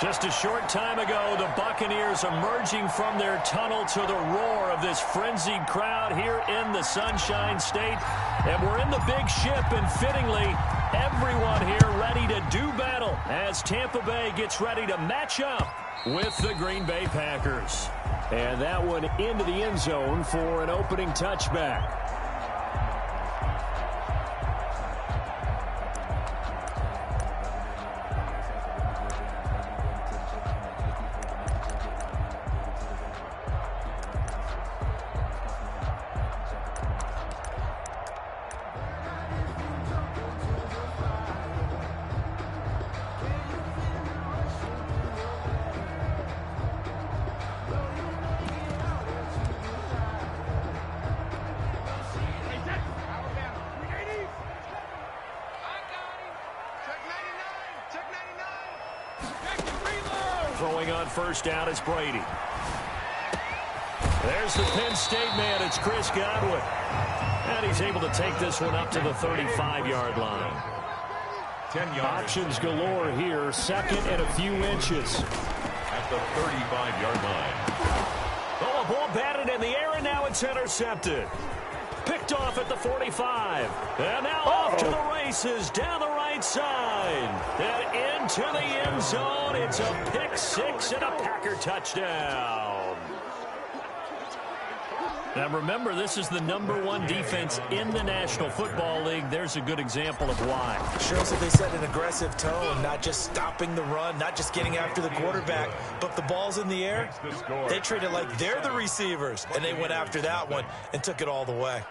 Just a short time ago, the Buccaneers emerging from their tunnel to the roar of this frenzied crowd here in the Sunshine State. And we're in the big ship, and fittingly, everyone here ready to do battle as Tampa Bay gets ready to match up with the Green Bay Packers. And that one into the end zone for an opening touchback. Throwing on first down is Brady. There's the Penn State man. It's Chris Godwin. And he's able to take this one up to the 35-yard line. 10 yards. Options galore here. Second and a few inches. At the 35-yard line. Oh, a ball batted in the air, and now it's intercepted. Picked off at the 45. And now off to the races down the right side. And into the end zone. It's a pick six and a Packer touchdown. Now remember, this is the #1 defense in the National Football League. There's a good example of why. Shows that they set an aggressive tone, not just stopping the run, not just getting after the quarterback, but the ball's in the air. They treat it like they're the receivers, and they went after that one and took it all the way.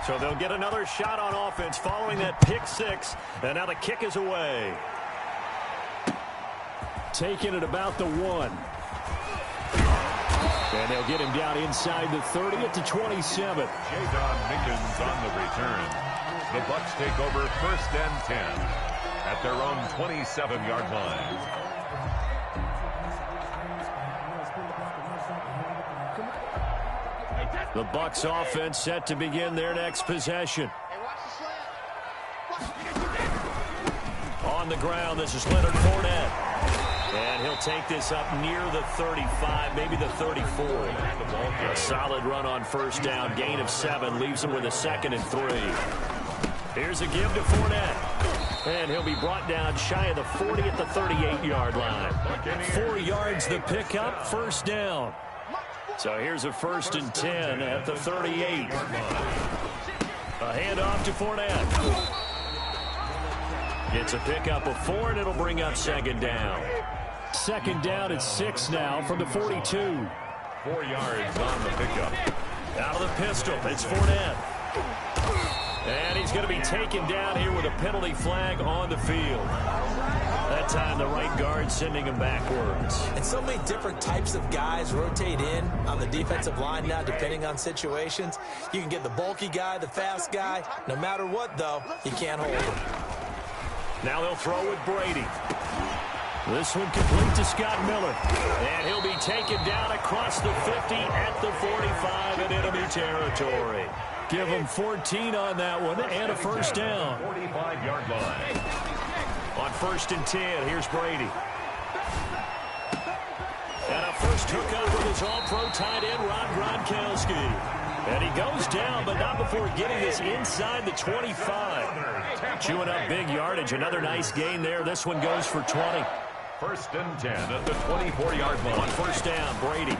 So they'll get another shot on offense following that pick six. And now the kick is away. Taking it about the 1. And they'll get him down inside the 30 at the 27. Jadon Mickens on the return. The Bucs take over first and 10 at their own 27-yard line. The Bucs offense set to begin their next possession. On the ground, this is Leonard Fournette. And he'll take this up near the 35, maybe the 34. A solid run on first down, gain of 7, leaves him with a 2nd and 3. Here's a give to Fournette. And he'll be brought down shy of the 40 at the 38-yard line. 4 yards the pickup, first down. So here's a 1st and 10 at the 38. A handoff to Fournette. It's a pickup of 4, and it'll bring up 2nd down. 2nd down at 6 now from the 42. 4 yards on the pickup. Out of the pistol, it's Fournette. And he's going to be taken down here with a penalty flag on the field. That time the right guard sending him backwards. And so many different types of guys rotate in on the defensive line now, depending on situations. You can get the bulky guy, the fast guy. No matter what, though, you can't hold him. Now they'll throw with Brady. This one complete to Scott Miller. And he'll be taken down across the 50 at the 45 in enemy territory. Give him 14 on that one and a first down. 45-yard line. On 1st and 10, here's Brady. And a first hookup with his all-pro tight end, Rob Gronkowski. And he goes down, but not before getting this inside the 25. Chewing up big yardage. Another nice gain there. This one goes for 20. 1st and 10 at the 24-yard line. On first down, Brady.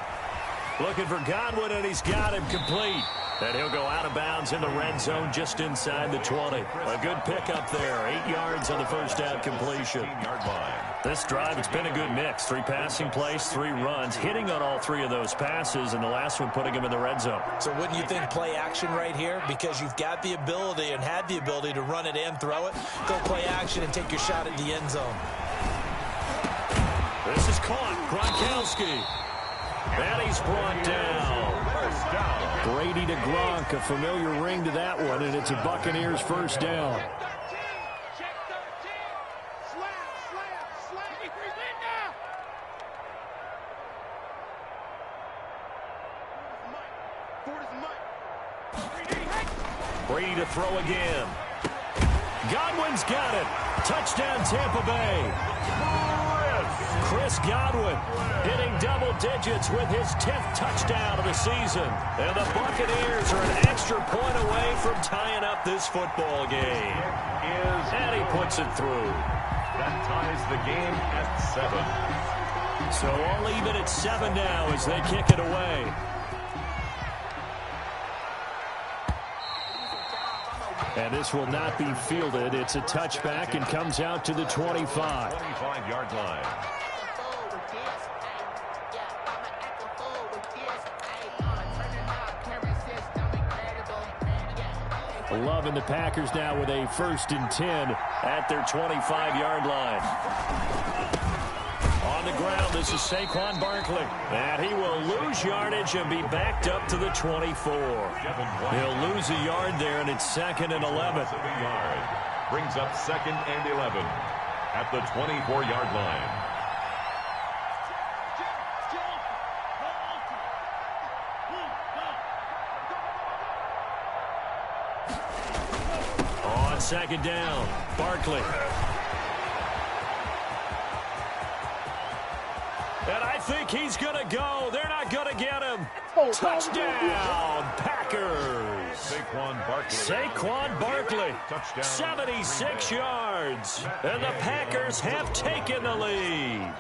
Looking for Godwin, and he's got him complete. And he'll go out of bounds in the red zone just inside the 20. A good pickup there. 8 yards on the first down completion. 15-yard line. This drive, it's been a good mix. 3 passing plays, 3 runs, hitting on all 3 of those passes, and the last one putting him in the red zone. So wouldn't you think play action right here? Because you've got the ability and had the ability to run it and throw it. Go play action and take your shot at the end zone. This is caught. Gronkowski. And he's brought down. First down. Brady to Gronk, a familiar ring to that one, and it's a Buccaneers first down. Ford is Mike. Brady to throw again. Godwin's got it. Touchdown, Tampa Bay. Chris Godwin hitting double digits with his 10th touchdown of the season. And the Buccaneers are an extra point away from tying up this football game. And he puts it through. That ties the game at 7. So all even at 7 now as they kick it away. And this will not be fielded. It's a touchback and comes out to the 25. 25-yard line. Loving the Packers now with a 1st and 10 at their 25-yard line. On the ground, this is Saquon Barkley. And he will lose yardage and be backed up to the 24. He'll lose a yard there, and it's 2nd and 11. Brings up 2nd and 11 at the 24-yard line. On 2nd down, Barkley. And I think he's going to go. They're not going to get him. Touchdown, Packers. Saquon Barkley. Touchdown. 76 yards. And the Packers have taken the lead.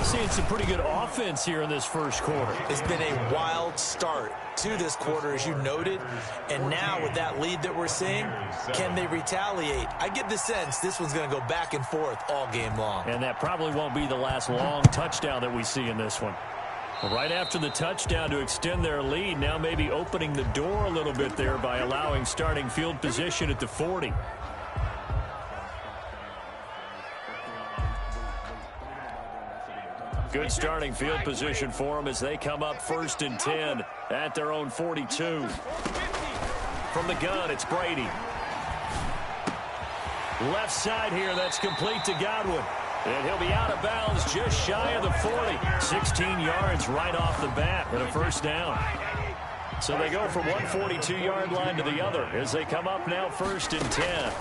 Seeing some pretty good offense here in this first quarter. It's been a wild start to this quarter, as you noted. And now with that lead that we're seeing, can they retaliate? I get the sense this one's going to go back and forth all game long. And that probably won't be the last long touchdown that we see in this one. Right after the touchdown to extend their lead, now maybe opening the door a little bit there by allowing starting field position at the 40. Good starting field position for them as they come up 1st and 10 at their own 42. From the gun, it's Brady. Left side here, that's complete to Godwin. And he'll be out of bounds just shy of the 40. 16 yards right off the bat and a 1st down. So they go from one 42-yard line to the other as they come up now 1st and 10.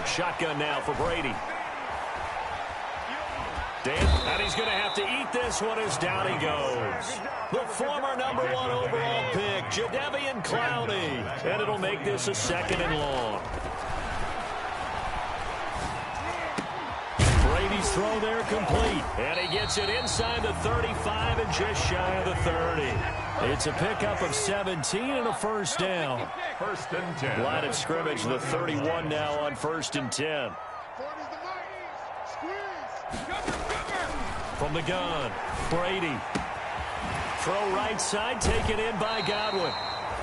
Shotgun now for Brady. And he's going to have to eat this one as down he goes. The former #1 overall pick, Jadeveon Clowney. And it'll make this a 2nd and long. Brady's throw there complete. And he gets it inside the 35 and just shy of the 30. It's a pickup of 17 and a 1st down. 1st and 10. Line of scrimmage, the 31 now on 1st and 10. From the gun, Brady. Throw right side, taken in by Godwin.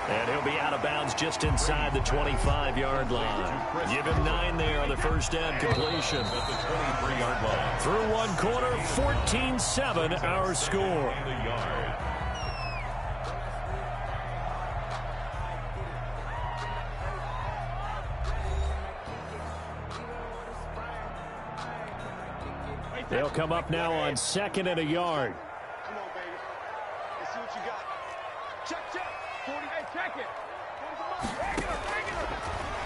And he'll be out of bounds just inside the 25-yard line. Give him 9 there on the 1st down completion. At the 23-yard line. Through one quarter, 14-7 our score. They'll come up now on 2nd and a yard. Come on, baby. Let's see what you got. Check. 40. Hey, check it.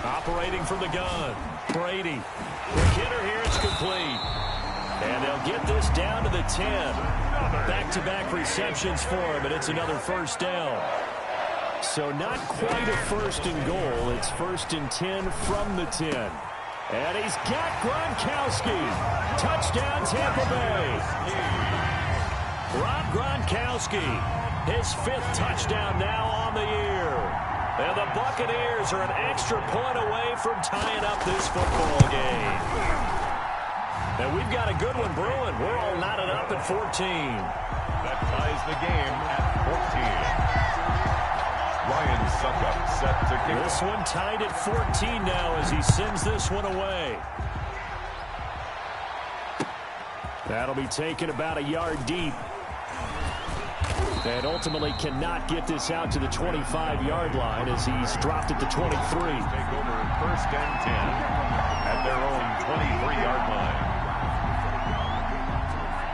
Operating from the gun, Brady. The hitter here is complete. And they'll get this down to the 10. Back-to-back receptions for him, and it's another 1st down. So not quite a 1st and goal. It's 1st and 10 from the 10. And he's got Gronkowski. Touchdown, Tampa Bay. Rob Gronkowski, his 5th touchdown now on the year. And the Buccaneers are an extra point away from tying up this football game. And we've got a good one brewing. We're all knotted up at 14. That ties the game at 14. Ryan Suckup set to kick. This one tied at 14 now as he sends this one away. That'll be taken about a yard deep. And ultimately cannot get this out to the 25-yard line as he's dropped at the 23. Take over 1st and 10 at their own 23-yard line.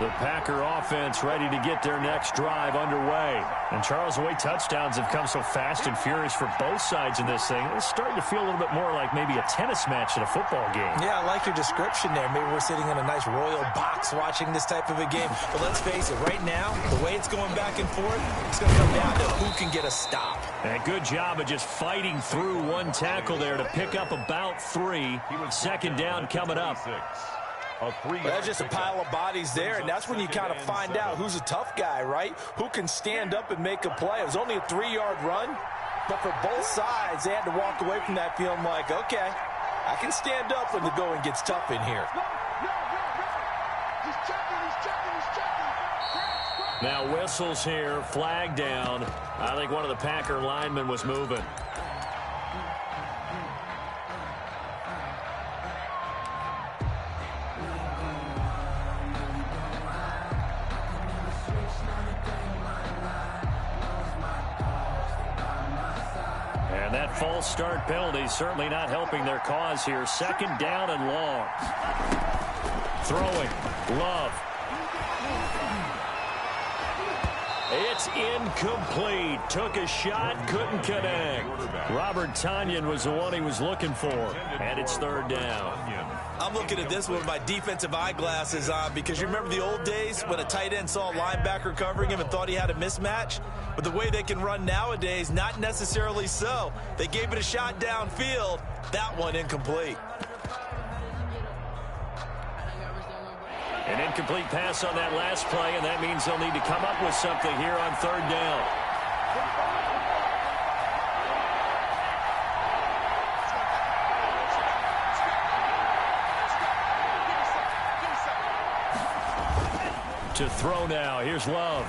The Packer offense ready to get their next drive underway. And Charles, the way touchdowns have come so fast and furious for both sides in this thing, it's starting to feel a little bit more like maybe a tennis match at a football game. Yeah, I like your description there. Maybe we're sitting in a nice royal box watching this type of a game. But let's face it, right now, the way it's going back and forth, it's going to come down to who can get a stop. And a good job of just fighting through one tackle there to pick up about 3. Second down coming up. There's just a pile of bodies there, and that's when you kind of find out who's a tough guy, right? Who can stand up and make a play. It was only a 3-yard run, but for both sides, they had to walk away from that feeling like, okay, I can stand up when the going gets tough in here. Now whistles here, flag down. I think one of the Packer linemen was moving. And that false start penalty certainly not helping their cause here. Second down and long. Throwing. Love. It's incomplete. Took a shot, couldn't connect. Robert Tonyan was the one he was looking for. And it's third down. I'm looking at this with my defensive eyeglasses on because you remember the old days when a tight end saw a linebacker covering him and thought he had a mismatch? But the way they can run nowadays, not necessarily so. They gave it a shot downfield. That one incomplete. An incomplete pass on that last play, and that means they'll need to come up with something here on third down. To throw now. Here's Love.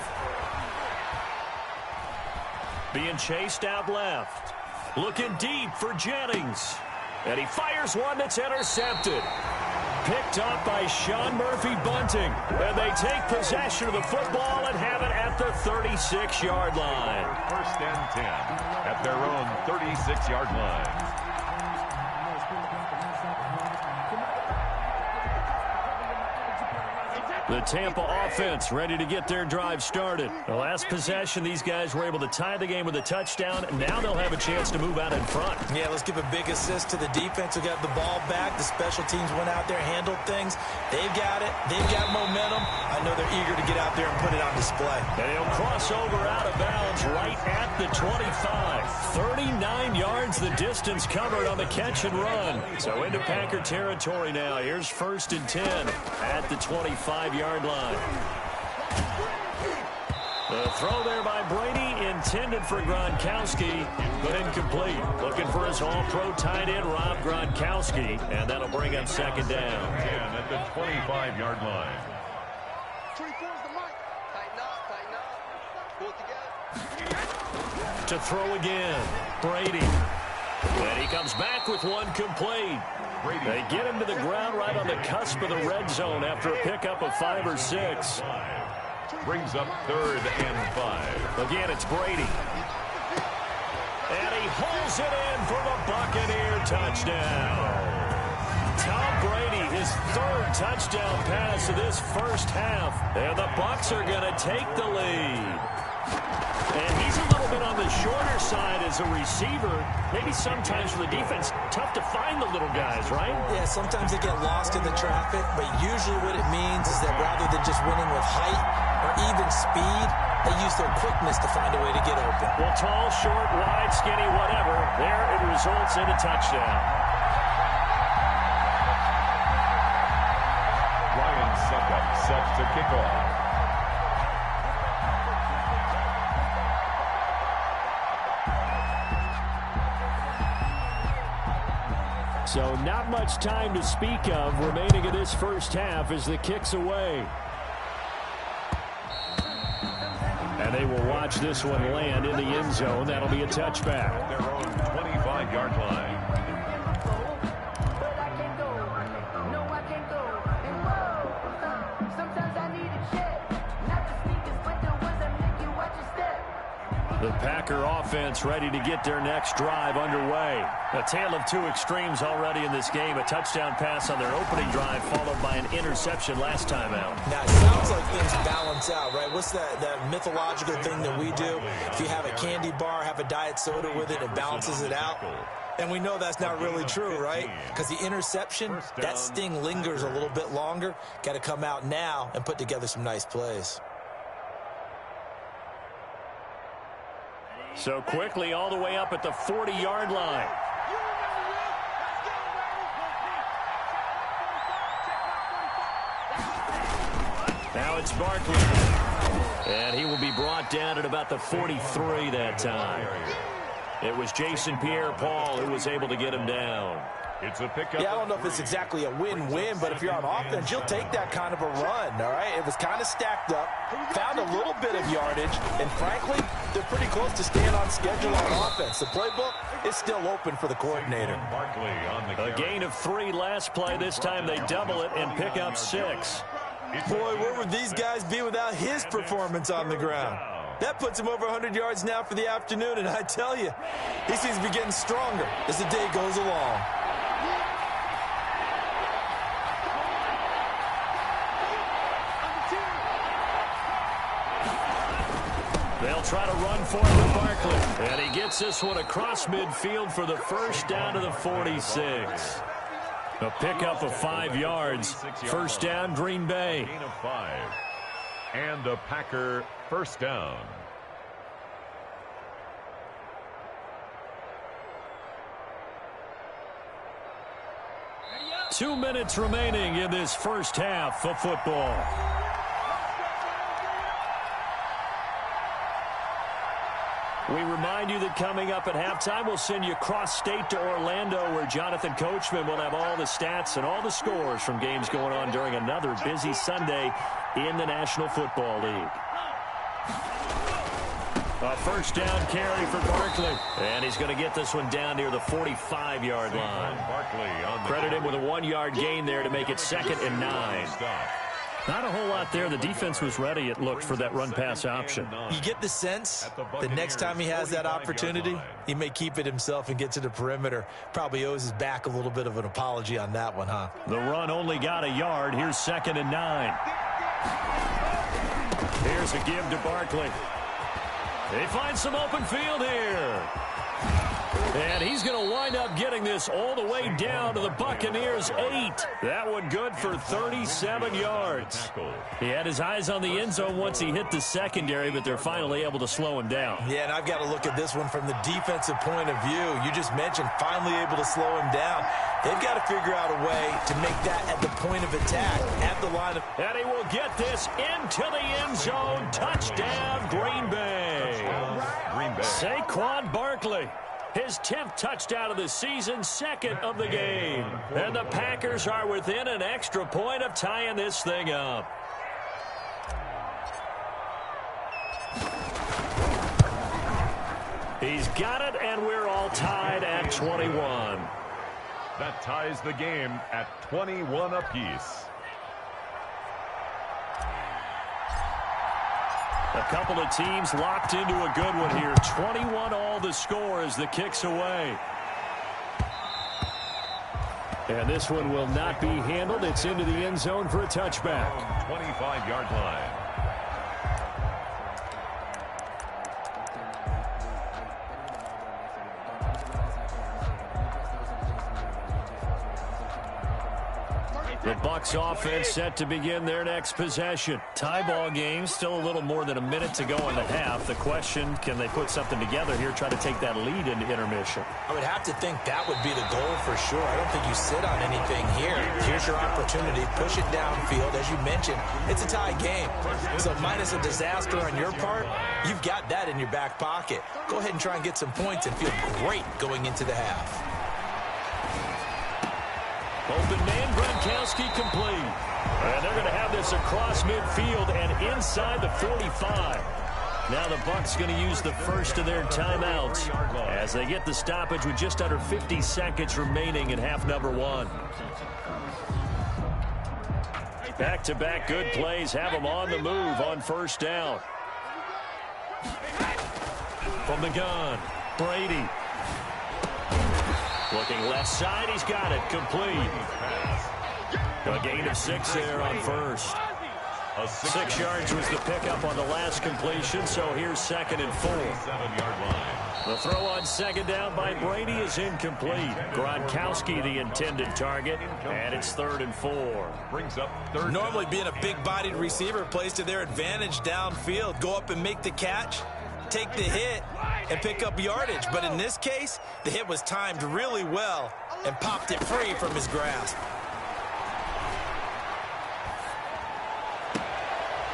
Being chased out left. Looking deep for Jennings. And he fires one that's intercepted. Picked up by Sean Murphy-Bunting. And they take possession of the football and have it at the 36-yard line. First and 10 at their own 36-yard line. The Tampa offense ready to get their drive started. The last possession, these guys were able to tie the game with a touchdown. Now they'll have a chance to move out in front. Yeah, let's give a big assist to the defense who got the ball back. The special teams went out there, handled things. They've got it. They've got momentum. I know they're eager to get out there and put it on display. And they'll cross over out of bounds right at the 25. 39 yards the distance covered on the catch and run. So into Packer territory now. Here's first and 10 at the 25-yard line. The throw there by Brady intended for Gronkowski, but incomplete. Looking for his all-pro tight end, Rob Gronkowski, and that'll bring up second down. 10 at the 25-yard line. To throw again, Brady. And he comes back with one complete. They get him to the ground right on the cusp of the red zone after a pickup of 5 or 6. Brings up third and 5. Again, it's Brady. And he holds it in for the Buccaneer touchdown. Tom Brady, his third touchdown pass of this first half. And the Bucs are going to take the lead. And he's a little bit on the shorter side as a receiver. Maybe sometimes for the defense, tough to find the little guys, right? Yeah, sometimes they get lost in the traffic, but usually what it means is that rather than just winning with height or even speed, they use their quickness to find a way to get open. Well, tall, short, wide, skinny, whatever, there it results in a touchdown. Ryan Succop set to kick off. So not much time to speak of remaining in this first half as the kick's away. And they will watch this one land in the end zone. That'll be a touchback. At their own 25-yard line. The Packer offense ready to get their next drive underway. A tale of two extremes already in this game. A touchdown pass on their opening drive followed by an interception last time out. Now, it sounds like things balance out, right? What's that mythological thing that we do? If you have a candy bar, have a diet soda with it, it balances it out. And we know that's not really true, right? Because the interception, that sting lingers a little bit longer. Got to come out now and put together some nice plays. So quickly all the way up at the 40-yard line. Now it's Barkley. And he will be brought down at about the 43 that time. It was Jason Pierre-Paul who was able to get him down. It's a pickup. Yeah, I don't know if it's exactly a win-win, but if you're on offense, you'll take that kind of a run, all right? It was kind of stacked up, found a little bit of yardage, and frankly, they're pretty close to staying on schedule on offense. The playbook is still open for the coordinator. A gain of 3 last play. This time they double it and pick up 6. Boy, where would these guys be without his performance on the ground? That puts him over 100 yards now for the afternoon, and I tell you, he seems to be getting stronger as the day goes along. They'll try to run for it with Barkley. And he gets this one across midfield for the first down to the 46. A pickup of 5 yards. First down, Green Bay. Gain of 5. And a Packer first down. Two minutes remaining in this first half of football. We remind you that coming up at halftime, we'll send you cross-state to Orlando, where Jonathan Coachman will have all the stats and all the scores from games going on during another busy Sunday in the National Football League. A first down carry for Barkley. And he's going to get this one down near the 45-yard line. Credit him with a 1-yard gain there to make it 2nd and 9. Not a whole lot there. The defense was ready, it looked, for that run-pass option. You get the sense that next time he has that opportunity, he may keep it himself and get to the perimeter. Probably owes his back a little bit of an apology on that one, huh? The run only got a yard. Here's 2nd and 9. Here's a give to Barkley. They find some open field here. And he's going to wind up getting this all the way down to the Buccaneers' 8. That one good for 37 yards. He had his eyes on the end zone once he hit the secondary, but they're finally able to slow him down. Yeah, and I've got to look at this one from the defensive point of view. You just mentioned finally able to slow him down. They've got to figure out a way to make that at the point of attack, at the line of... And he will get this into the end zone. Touchdown, Green Bay. Saquon Barkley. His 10th touchdown of the season, 2nd of the game. And the Packers are within an extra point of tying this thing up. He's got it, and we're all tied at 21. That ties the game at 21 apiece. A couple of teams locked into a good one here. 21 all the score as the kick's away. And this one will not be handled. It's into the end zone for a touchback. 25-yard line. The Bucs offense set to begin their next possession. Tie ball game, still a little more than a minute to go in the half. The question, can they put something together here, try to take that lead into intermission? I would have to think that would be the goal for sure. I don't think you sit on anything here. Here's your opportunity. Push it downfield. As you mentioned, it's a tie game. So minus a disaster on your part, you've got that in your back pocket. Go ahead and try and get some points and feel great going into the half. Open man, Gronkowski complete. And they're going to have this across midfield and inside the 45. Now the Bucs going to use the first of their timeouts as they get the stoppage with just under 50 seconds remaining in half number 1. Back-to-back good plays have them on the move on first down. From the gun, Brady. Looking left side, he's got it, complete. A gain of 6 there on first. 6 yards was the pickup on the last completion, so here's 2nd and 4. The throw on 2nd down by Brady is incomplete. Gronkowski the intended target, and it's 3rd and 4. Brings up 3rd. Normally being a big-bodied receiver plays to their advantage downfield. Go up and make the catch, take the hit, and pick up yardage. But in this case, the hit was timed really well and popped it free from his grasp.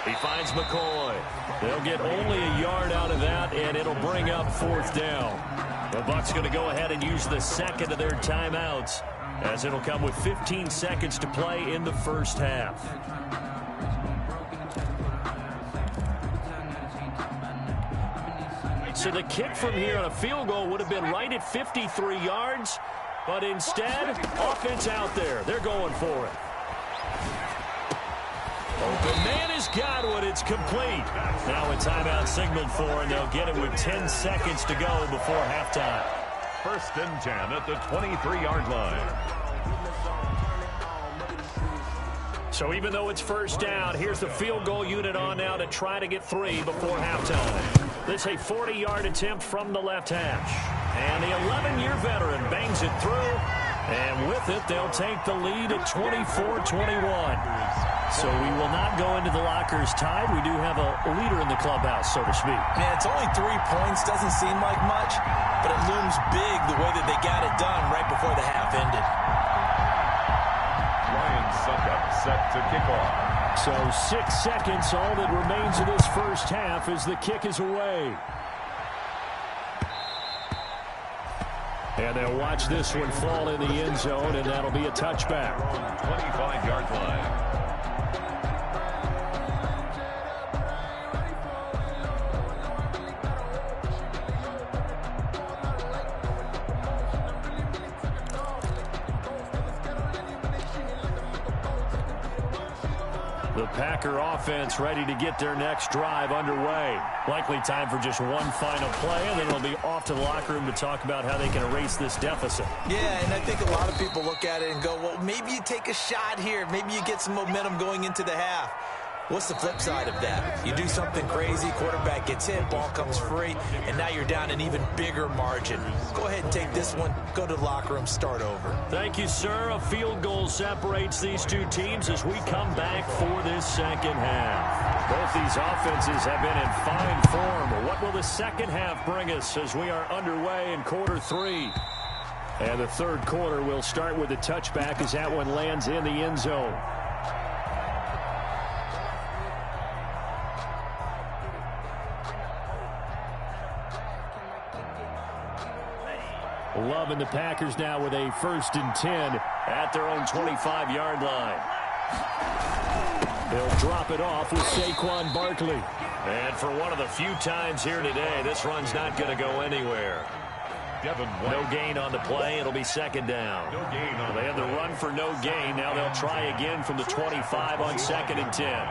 He finds McCoy. They'll get only a yard out of that, and it'll bring up 4th down. The Bucs going to go ahead and use the second of their timeouts, as it'll come with 15 seconds to play in the first half. So the kick from here on a field goal would have been right at 53 yards, but instead, offense out there. They're going for it. Open man has got one. It's complete. Now a timeout signaled for, and they'll get it with 10 seconds to go before halftime. 1st and 10 at the 23-yard line. So even though it's 1st down, here's the field goal unit on now to try to get 3 before halftime. This a 40-yard attempt from the left hash. And the 11-year veteran bangs it through. And with it, they'll take the lead at 24-21. So we will not go into the lockers tied. We do have a leader in the clubhouse, so to speak. Man, it's only 3 points. Doesn't seem like much, but it looms big the way that they got it done right before the half ended. Ryan Suckup set to kick off. So 6 seconds, all that remains of this first half as the kick is away. And they'll watch this one fall in the end zone, and that'll be a touchback. 25-yard line. The Packer offense ready to get their next drive underway. Likely time for just one final play, and then it'll be off to the locker room to talk about how they can erase this deficit. Yeah, and I think a lot of people look at it and go, well, maybe you take a shot here. Maybe you get some momentum going into the half. What's the flip side of that? You do something crazy, quarterback gets hit, ball comes free, and now you're down an even bigger margin. Go ahead and take this one, go to the locker room, start over. Thank you, sir. A field goal separates these two teams as we come back for this second half. Both these offenses have been in fine form. What will the second half bring us as we are underway in quarter 3? And the third quarter will start with a touchback as that one lands in the end zone. Love and the Packers now with a 1st and 10 at their own 25-yard line. They'll drop it off with Saquon Barkley. And for one of the few times here today, this run's not going to go anywhere. No gain on the play. It'll be 2nd down. They had the run for no gain. Now they'll try again from the 25 on 2nd and 10.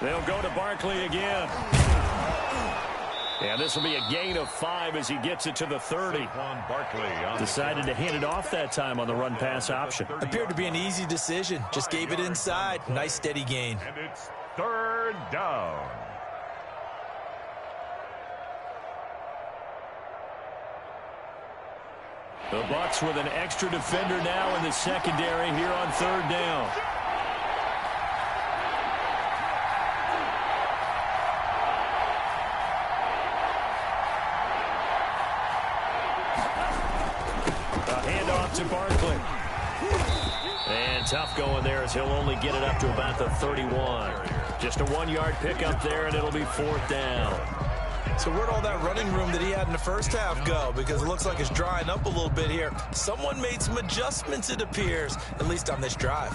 They'll go to Barkley again. And this will be a gain of 5 as he gets it to the 30. Decided to hand it off that time on the run-pass option. Appeared to be an easy decision. Just gave it inside. Nice, steady gain. And it's 3rd down. The Bucs with an extra defender now in the secondary here on 3rd down. To Barkley. And tough going there as he'll only get it up to about the 31. Just a 1-yard pickup there, and it'll be 4th down. So where'd all that running room that he had in the first half go? Because it looks like it's drying up a little bit here. Someone made some adjustments, it appears, at least on this drive.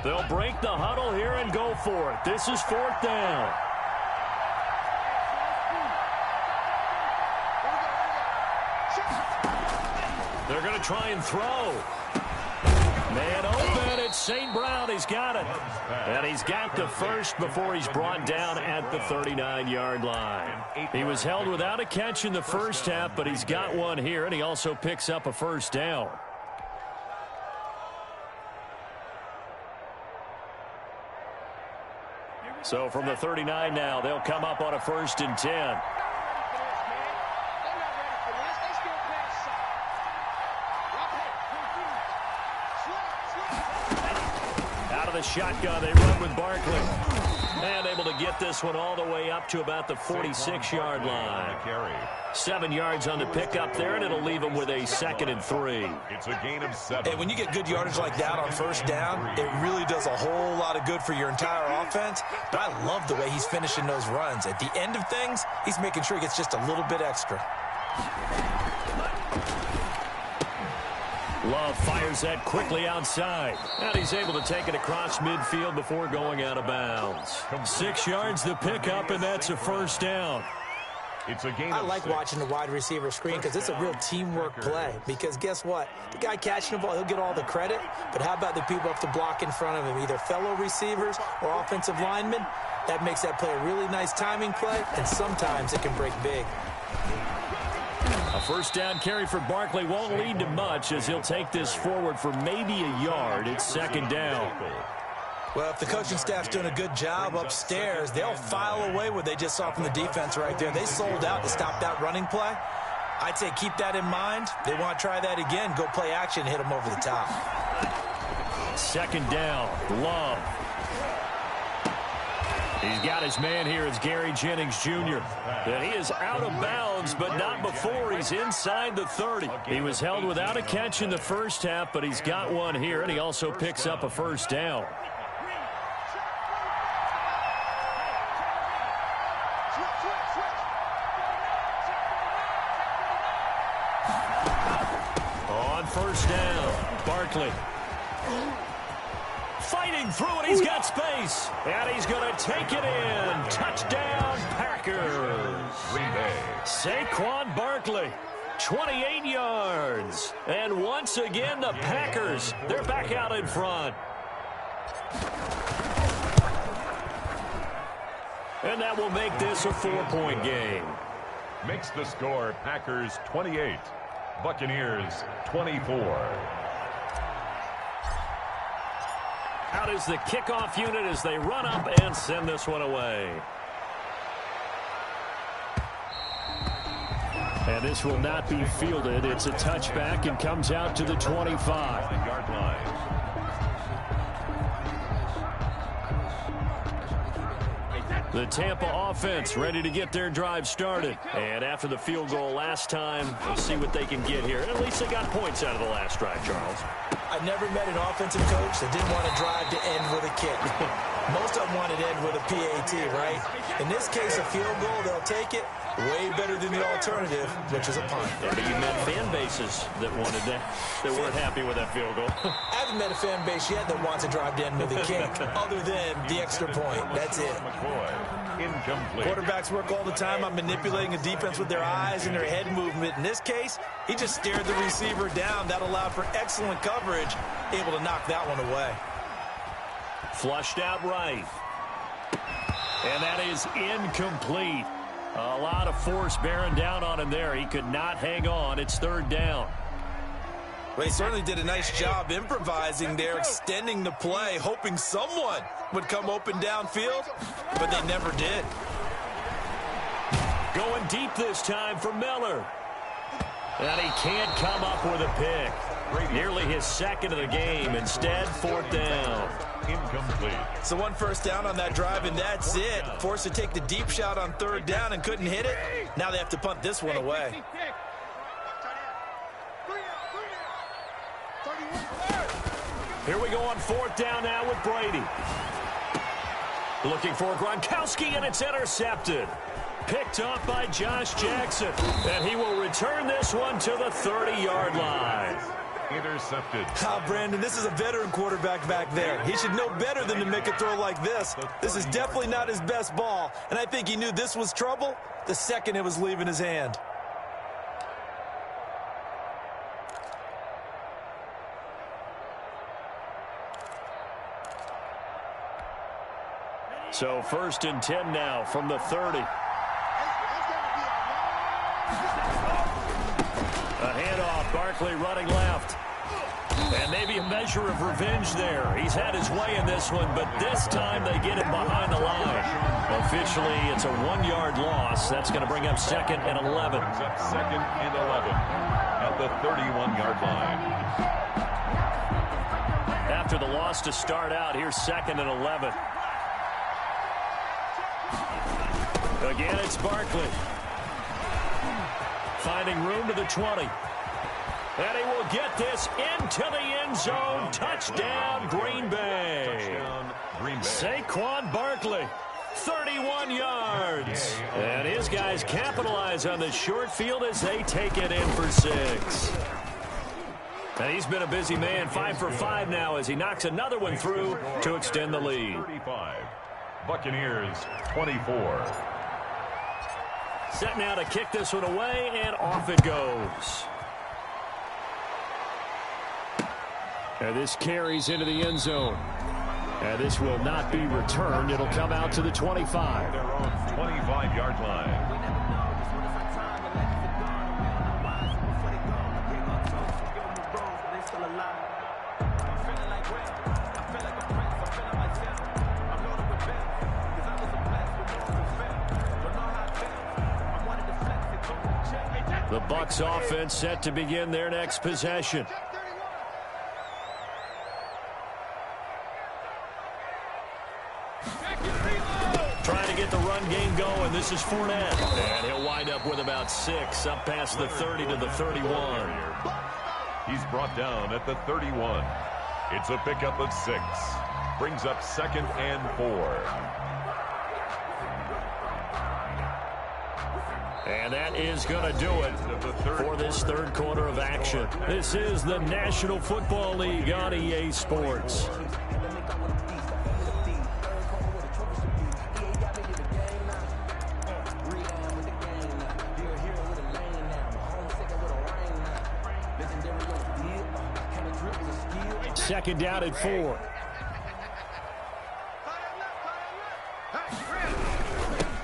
They'll break the huddle here and go for it. This is 4th down. They're going to try and throw. Man open, it's St. Brown. He's got it. And he's got the first before he's brought down at the 39-yard line. He was held without a catch in the first half, but he's got one here, and he also picks up a first down. So from the 39 now, they'll come up on a 1st and 10. Shotgun, they run with Barkley. And able to get this one all the way up to about the 46-yard line. 7 yards on the pickup there, and it'll leave him with a 2nd and 3. It's a gain of 7. Hey, when you get good yardage like that on 1st down, it really does a whole lot of good for your entire offense. But I love the way he's finishing those runs. At the end of things, he's making sure he gets just a little bit extra. Love fires that quickly outside. And he's able to take it across midfield before going out of bounds. 6 yards the pickup, and that's a 1st down. It's a gain. I like watching the wide receiver screen because it's a real teamwork play. Because guess what? The guy catching the ball, he'll get all the credit. But how about the people up to block in front of him, either fellow receivers or offensive linemen? That makes that play a really nice timing play, and sometimes it can break big. A 1st down carry for Barkley won't lead to much as he'll take this forward for maybe a yard. It's 2nd down. Well, if the coaching staff's doing a good job upstairs, they'll file away what they just saw from the defense right there. They sold out to stop that running play. I'd say keep that in mind. They want to try that again. Go play action, hit them over the top. 2nd down. Love. He's got his man here. It's Gary Jennings Jr. And he is out of bounds, but not before he's inside the 30. He was held without a catch in the first half, but he's got one here, and he also picks up a 1st down. On 1st down, Barkley. Fighting through it, he's got space. And he's going to take it in. Touchdown, Packers. Saquon Barkley, 28 yards. And once again, the Packers, they're back out in front. And that will make this a 4-point game. Makes the score Packers 28, Buccaneers 24. Out is the kickoff unit as they run up and send this one away. And this will not be fielded. It's a touchback and comes out to the 25-yard line. The Tampa offense ready to get their drive started. And after the field goal last time, we'll see what they can get here. And at least they got points out of the last drive, Charles. I never met an offensive coach that didn't want to drive to end with a kick. Most of them wanted to end with a PAT, right? In this case, a field goal, they'll take it. Way better than the alternative, which is a punt. Yeah, but you met fan bases that wanted that, that weren't happy with that field goal. I haven't met a fan base yet that wants to drive to end with a kick, other than the extra point. That's it. Quarterbacks work all the time on manipulating a defense with their eyes and their head movement. In this case, he just stared the receiver down. That allowed for excellent coverage, able to knock that one away. Flushed out right. And that is incomplete. A lot of force bearing down on him there. He could not hang on. It's 3rd down. Well, he certainly did a nice job improvising there, extending the play, hoping someone would come open downfield, but they never did. Going deep this time for Miller. And he can't come up with a pick. Nearly his 2nd of the game. Instead, 4th down. Incomplete. So 1 first down on that drive, and that's it. Forced to take the deep shot on 3rd down and couldn't hit it. Now they have to punt this one away. Here we go on 4th down now with Brady. Looking for Gronkowski, and it's intercepted. Picked off by Josh Jackson. And he will return this one to the 30-yard line. Intercepted. Brandon, this is a veteran quarterback back there. He should know better than to make a throw like this. This is definitely not his best ball, and I think he knew this was trouble the second it was leaving his hand. So 1st and 10 now from the 30. A handoff, Barkley running left. And maybe a measure of revenge there. He's had his way in this one, but this time they get him behind the line. Officially, it's a 1-yard loss. That's going to bring up 2nd and 11. Brings up 2nd and 11 at the 31-yard line. After the loss to start out, here's 2nd and 11. Again, it's Barkley. Finding room to the 20. And he will get this into the end zone. Touchdown, Green Bay. Touchdown, Green Bay. Saquon Barkley, 31 yards. And his guys capitalize on the short field as they take it in for 6. And he's been a busy man, 5 for 5 now as he knocks another one through to extend the lead. 35. Buccaneers, 24. Set now to kick this one away, and off it goes. And this carries into the end zone. And this will not be returned. It'll come out to the 25. Their own 25-yard line. The Bucs offense set to begin their next possession. Trying to get the run game going. This is Fournette. And he'll wind up with about 6, up past the 30 to the 31. He's brought down at the 31. It's a pickup of 6. Brings up 2nd and 4. And that is going to do it for this third quarter of action. This is the National Football League on EA Sports. Second down at 4.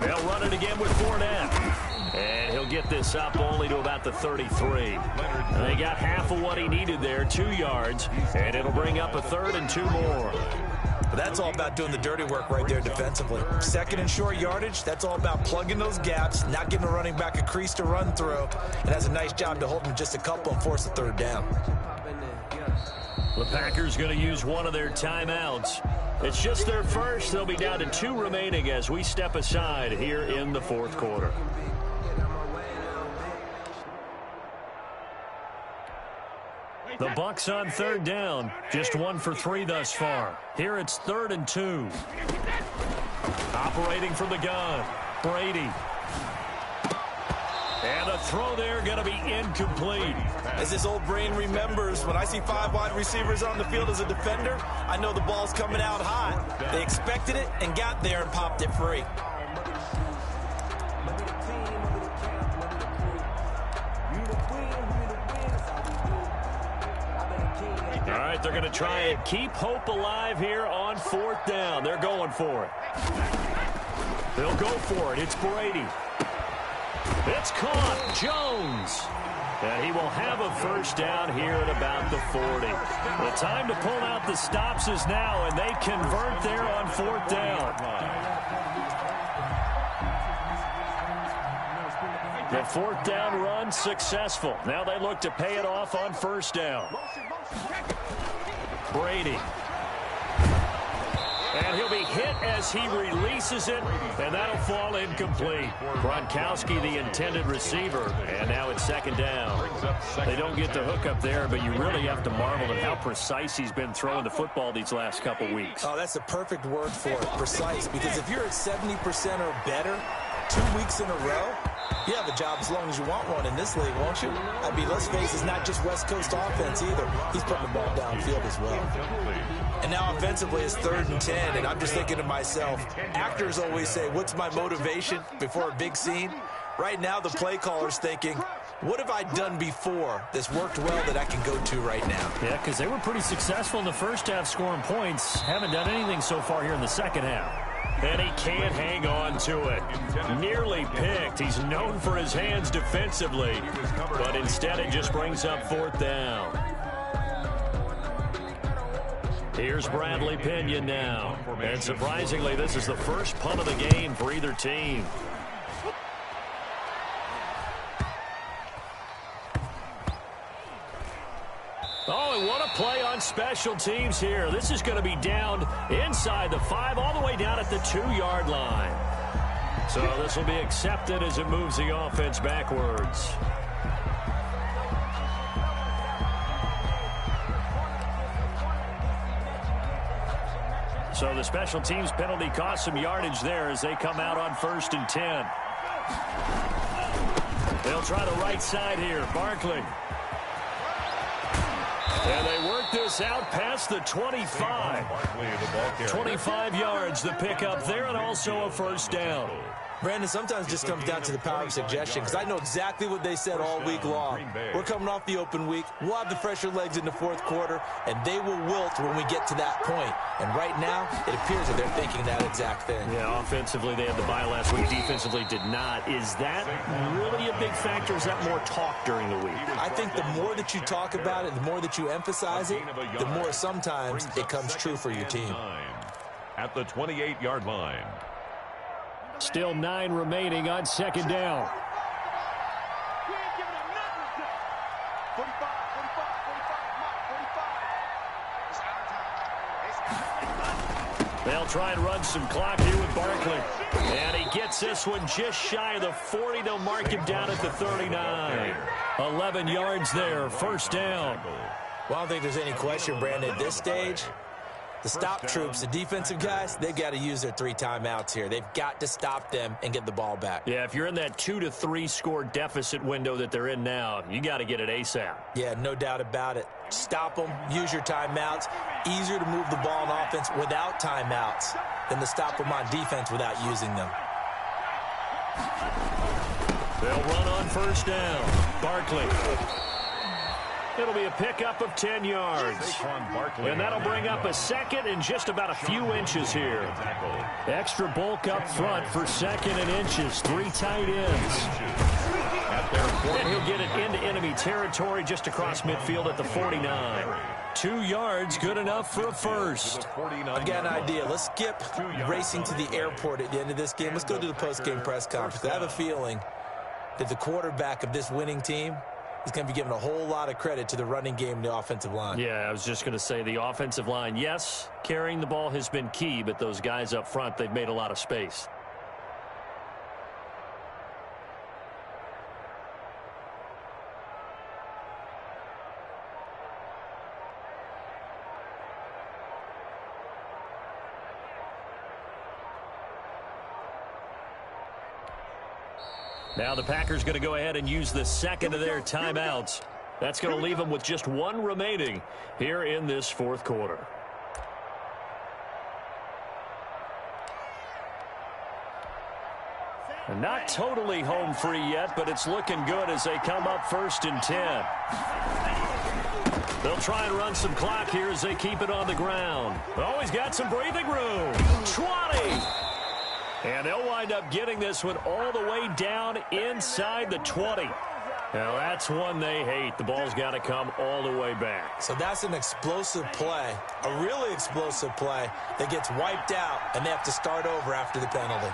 They'll run it again with Fournette. And he'll get this up only to about the 33. And they got half of what he needed there, 2 yards. And it'll bring up a 3rd and 2 more. But that's all about doing the dirty work right there defensively. 2nd and short yardage, that's all about plugging those gaps, not giving a running back a crease to run through. And has a nice job to hold him just a couple and force a 3rd down. The Packers going to use one of their timeouts. It's just their first. They'll be down to 2 remaining as we step aside here in the 4th quarter. The Bucs on 3rd down. Just 1 for 3 thus far. Here it's 3rd and 2. Operating from the gun. Brady. And a throw there going to be incomplete. As his old brain remembers, when I see 5 wide receivers on the field as a defender, I know the ball's coming out hot. They expected it and got there and popped it free. All right, they're going to try and keep hope alive here on 4th down. They're going for it. They'll go for it. It's Brady. It's caught. Jones. And he will have a 1st down here at about the 40. The time to pull out the stops is now, and they convert there on 4th down. The 4th down run successful. Now they look to pay it off on 1st down. Brady. And he'll be hit as he releases it, and that'll fall incomplete. Gronkowski, the intended receiver, and now it's 2nd down. They don't get the hook up there, but you really have to marvel at how precise he's been throwing the football these last couple weeks. Oh, that's the perfect word for it, precise, because if you're at 70% or better 2 weeks in a row, you have a job as long as you want one in this league, won't you? I mean, let's face it, it's not just West Coast offense either. He's putting the ball downfield as well. And now offensively it's 3rd and 10, and I'm just thinking to myself, actors always say, what's my motivation before a big scene? Right now the play caller's thinking, what have I done before that's worked well that I can go to right now? Yeah, because they were pretty successful in the first half scoring points. Haven't done anything so far here in the second half. And he can't hang on to it. Nearly picked. He's known for his hands defensively, but instead it just brings up 4th down. Here's Bradley Pinion now. And surprisingly, this is the first punt of the game for either team. Oh, and what a play on special teams here. This is going to be down inside the 5, all the way down at the 2-yard line. So this will be accepted as it moves the offense backwards. So the special teams penalty cost some yardage there as they come out on 1st and 10. They'll try the right side here. Barkley. And they work this out past the 25. 25 yards the pickup there, and also a 1st down. Brandon, sometimes it just comes down to the power of suggestion, because I know exactly what they said all week long. We're coming off the open week. We'll have the fresher legs in the 4th quarter, and they will wilt when we get to that point. And right now, it appears that they're thinking that exact thing. Yeah, offensively, they had the bye last week. Defensively, did not. Is that really a big factor? Is that more talk during the week? I think the more that you talk about it, the more that you emphasize it, the more sometimes it comes true for your team. At the 28-yard line. Still 9 remaining on 2nd down. They'll try and run some clock here with Barkley. And he gets this one just shy of the 40. They'll mark him down at the 39. 11 yards there, 1st down. Well, I don't think there's any question, Brandon, at this stage. The stop troops, the defensive guys, they've got to use their 3 timeouts here. They've got to stop them and get the ball back. Yeah, if you're in that 2 to 3 score deficit window that they're in now, you got to get it ASAP. Yeah, no doubt about it. Stop them, use your timeouts. Easier to move the ball on offense without timeouts than to stop them on defense without using them. They'll run on 1st down. Barkley. It'll be a pickup of 10 yards. And that'll bring up a 2nd and just about a few inches here. Extra bulk up front for 2nd and inches. 3 tight ends. And he'll get it into enemy territory just across midfield at the 49. 2 yards, good enough for a 1st. I've got an idea. Let's skip racing to the airport at the end of this game. Let's go to the post-game press conference. I have a feeling that the quarterback of this winning team is going to be given a whole lot of credit to the running game and the offensive line. Yeah, I was just going to say the offensive line, yes, carrying the ball has been key, but those guys up front, they've made a lot of space. Now the Packers going to go ahead and use the 2nd of their timeouts. That's going to leave them with just 1 remaining here in this 4th quarter. And not totally home free yet, but it's looking good as they come up 1st and 10. They'll try and run some clock here as they keep it on the ground. Oh, he's got some breathing room. 20. And they'll wind up getting this one all the way down inside the 20. Now, that's one they hate. The ball's got to come all the way back. So that's an explosive play, a really explosive play that gets wiped out, and they have to start over after the penalty.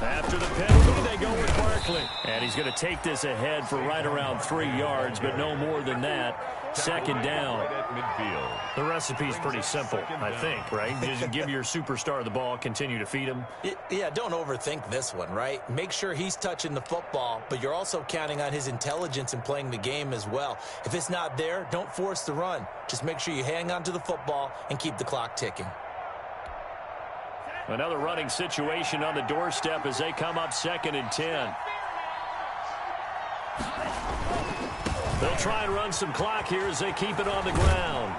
After the penalty, they go with Barkley. And he's going to take this ahead for right around 3 yards, but no more than that. 2nd down. The recipe's pretty simple, I think, right? Just give your superstar the ball, continue to feed him. Yeah, don't overthink this one, right? Make sure he's touching the football, but you're also counting on his intelligence in playing the game as well. If it's not there, don't force the run. Just make sure you hang on to the football and keep the clock ticking. Another running situation on the doorstep as they come up 2nd and 10. They'll try and run some clock here as they keep it on the ground.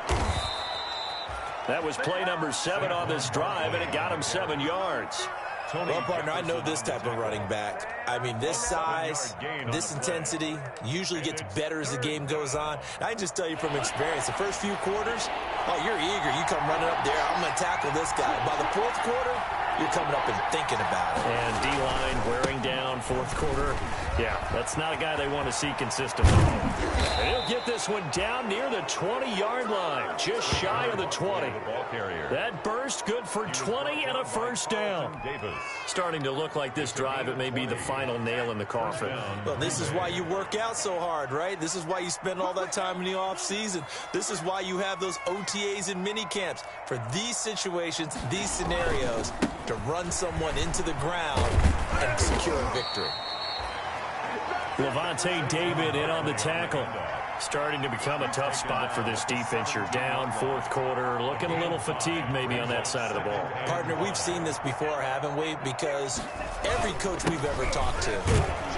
That was play number 7 on this drive, and it got him 7 yards. Well, partner, I know this type of running back. I mean, this size, this intensity usually gets better as the game goes on. I can just tell you from experience, the first few quarters, oh, you're eager. You come running up there, I'm going to tackle this guy. By the fourth quarter, you're coming up and thinking about it. And D-line wearing down fourth quarter. Yeah, that's not a guy they want to see consistently. And he'll get this one down near the 20-yard line, just shy of the 20. That burst good for 20 and a first down. Starting to look like this drive, it may be the final nail in the coffin. Well, this is why you work out so hard, right? This is why you spend all that time in the offseason. This is why you have those OTAs and mini camps. For these situations, these scenarios, to run someone into the ground and secure a victory. Levante David in on the tackle. Starting to become a tough spot for this defense. You're down fourth quarter, looking a little fatigued maybe on that side of the ball. Partner, we've seen this before, haven't we? Because every coach we've ever talked to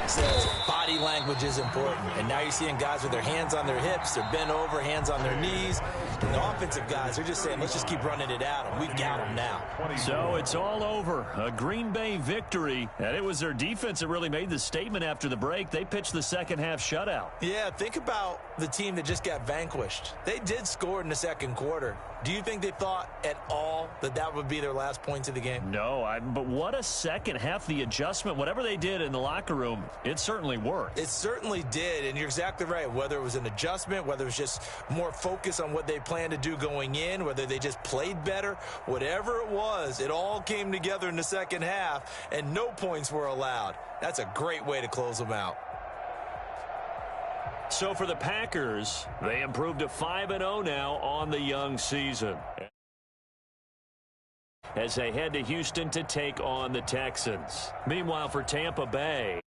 says body language is important. And now you're seeing guys with their hands on their hips, they're bent over, hands on their knees. And the offensive guys are just saying, let's just keep running it at them. We've got them now. So it's all over. A Green Bay victory. And it was their defense that really made the statement after the break. They pitched the second half shutout. Yeah, think about the team that just got vanquished. They did score in the second quarter. Do you think they thought at all that that would be their last points of the game? No, but what a second half. The adjustment, whatever they did in the locker room, it certainly worked. It certainly did, and you're exactly right. Whether it was an adjustment, whether it was just more focus on what they planned to do going in, whether they just played better, whatever it was, it all came together in the second half, and no points were allowed. That's a great way to close them out. So for the Packers, they improved to 5-0 now on the young season, as they head to Houston to take on the Texans. Meanwhile, for Tampa Bay,